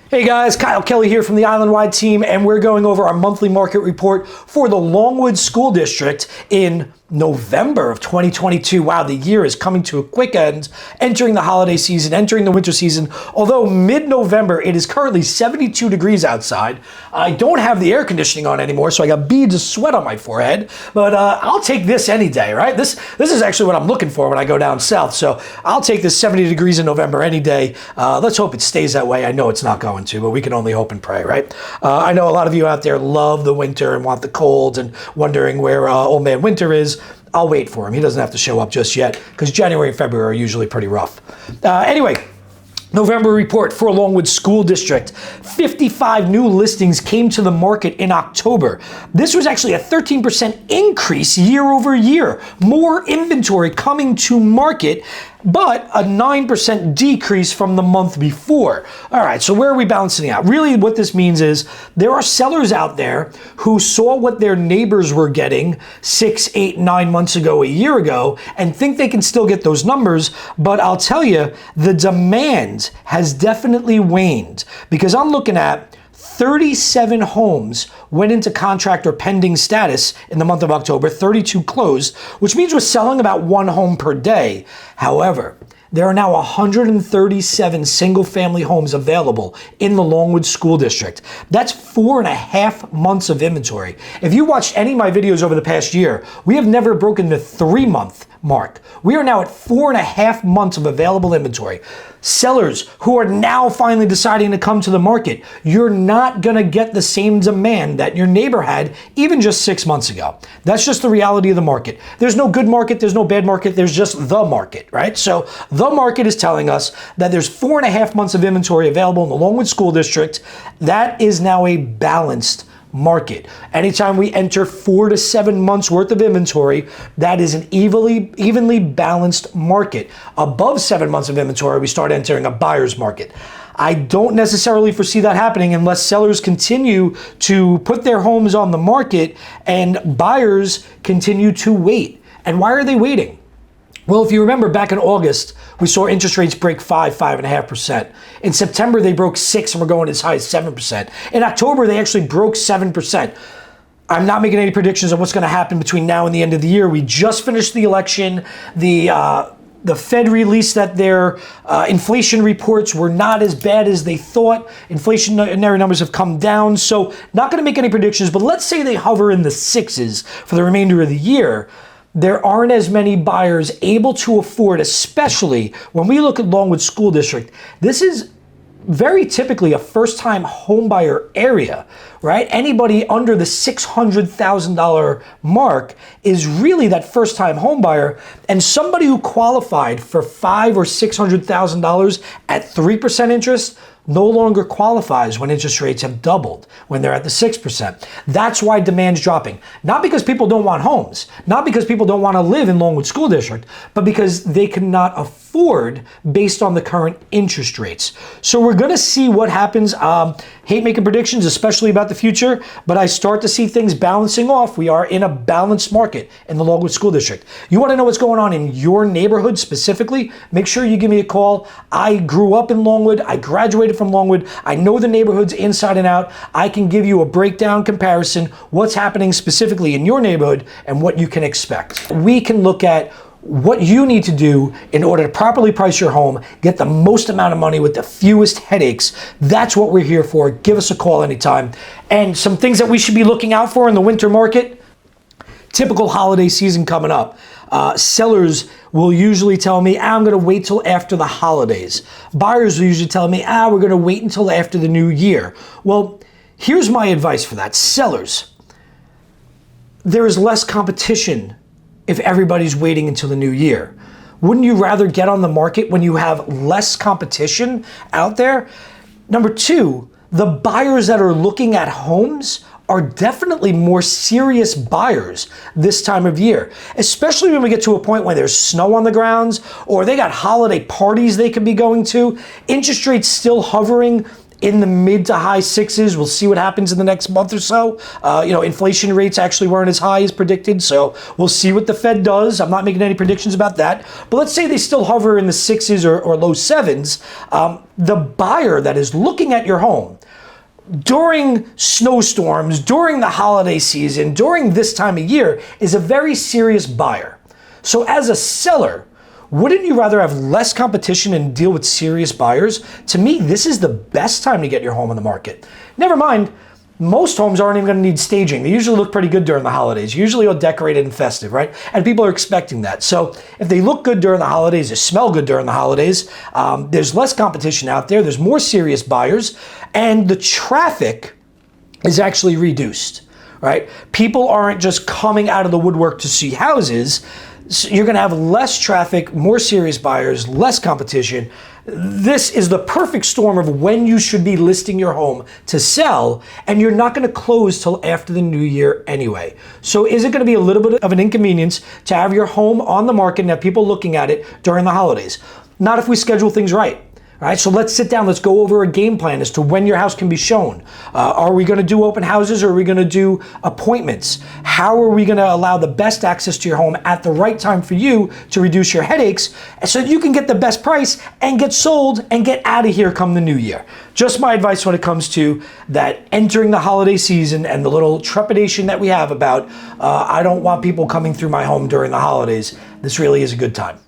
Hey guys, Kyle Kelly here from the Island-wide team, and we're going over our monthly market report for the Longwood School District in November of 2022. Wow, the year is coming to a quick end, entering the holiday season, entering the winter season. Although mid-November, it is currently 72 degrees outside. I don't have the air conditioning on anymore, so I got beads of sweat on my forehead, but I'll take this any day, right? This is actually what I'm looking for when I go down south, so I'll take this 70 degrees in November any day. Let's hope it stays that way. I know it's not going to, but we can only hope and pray, right? I know a lot of you out there love the winter and want the cold and wondering where old man winter is. I'll wait for him. He doesn't have to show up just yet because January and February are usually pretty rough. Anyway, November report for Longwood School District. 55 new listings came to the market in October. This was actually a 13% increase year over year. More inventory coming to market, but a 9% decrease from the month before. All right, so where are we balancing out? Really what this means is there are sellers out there who saw what their neighbors were getting 6, 8, 9 months ago, a year ago, and think they can still get those numbers, but I'll tell you, the demand has definitely waned because I'm looking at 37 homes went into contract or pending status in the month of October, 32 closed, which means we're selling about 1 home per day. However, there are now 137 single-family homes available in the Longwood School District. That's 4.5 months of inventory. If you watched any of my videos over the past year, we have never broken the 3-month mark. We are now at 4.5 months of available inventory. Sellers who are now finally deciding to come to the market, you're not gonna get the same demand that your neighbor had even just 6 months ago. That's just the reality of the market. There's no good market, there's no bad market, there's just the market, right? So the market is telling us that there's 4.5 months of inventory available in the Longwood School District. That is now a balanced market. Anytime we enter 4 to 7 months worth of inventory, that is an evenly balanced market. Above 7 months of inventory, we start entering a buyer's market. I don't necessarily foresee that happening unless sellers continue to put their homes on the market and buyers continue to wait. And why are they waiting? Well, if you remember back in August, we saw interest rates break 5.5%. In September, they broke 6 and we're going as high as 7%. In October, they actually broke 7%. I'm not making any predictions on what's going to happen between now and the end of the year. We just finished the election. The Fed released that their inflation reports were not as bad as they thought. Inflationary numbers have come down. So not going to make any predictions, but let's say they hover in the 6s for the remainder of the year. There aren't as many buyers able to afford, especially when we look at Longwood School District. This is very typically a first-time home buyer area, right? Anybody under the $600,000 mark is really that first-time home buyer, and somebody who qualified for $500,000 or $600,000 at 3% interest no longer qualifies when interest rates have doubled, when they're at the 6%. That's why demand's dropping. Not because people don't want homes, not because people don't want to live in Longwood School District, but because they cannot afford based on the current interest rates. So we're going to see what happens. Hate making predictions, especially about the future, but I start to see things balancing off. We are in a balanced market in the Longwood School District. You want to know what's going on in your neighborhood specifically? Make sure you give me a call. I grew up in Longwood. I graduated from Longwood. I know the neighborhoods inside and out. I can give you a breakdown comparison, what's happening specifically in your neighborhood and what you can expect. We can look at what you need to do in order to properly price your home, get the most amount of money with the fewest headaches. That's what we're here for. Give us a call anytime. And some things that we should be looking out for in the winter market. Typical holiday season coming up. Sellers will usually tell me, I'm going to wait till after the holidays. Buyers will usually tell me, we're going to wait until after the new year. Well, here's my advice for that. Sellers, there is less competition if everybody's waiting until the new year. Wouldn't you rather get on the market when you have less competition out there? Number 2, the buyers that are looking at homes are definitely more serious buyers this time of year, especially when we get to a point where there's snow on the grounds or they got holiday parties they could be going to, interest rates still hovering in the mid to high sixes. We'll see what happens in the next month or so. Inflation rates actually weren't as high as predicted, so we'll see what the Fed does. I'm not making any predictions about that, but let's say they still hover in the sixes or low sevens. The buyer that is looking at your home during snowstorms, during the holiday season, during this time of year is a very serious buyer. So as a seller, wouldn't you rather have less competition and deal with serious buyers? To me, this is the best time to get your home on the market. Never mind, most homes aren't even going to need staging. They usually look pretty good during the holidays, usually all decorated and festive, right? And people are expecting that. So if they look good during the holidays, they smell good during the holidays, there's less competition out there, there's more serious buyers, and the traffic is actually reduced, right? People aren't just coming out of the woodwork to see houses. So you're going to have less traffic, more serious buyers, less competition. This is the perfect storm of when you should be listing your home to sell, and you're not going to close till after the new year anyway. So is it going to be a little bit of an inconvenience to have your home on the market and have people looking at it during the holidays? Not if we schedule things right. All right, so let's sit down. Let's go over a game plan as to when your house can be shown. Are we going to do open houses, or are we going to do appointments? How are we going to allow the best access to your home at the right time for you to reduce your headaches so that you can get the best price and get sold and get out of here come the new year? Just my advice when it comes to that entering the holiday season and the little trepidation that we have about, I don't want people coming through my home during the holidays. This really is a good time.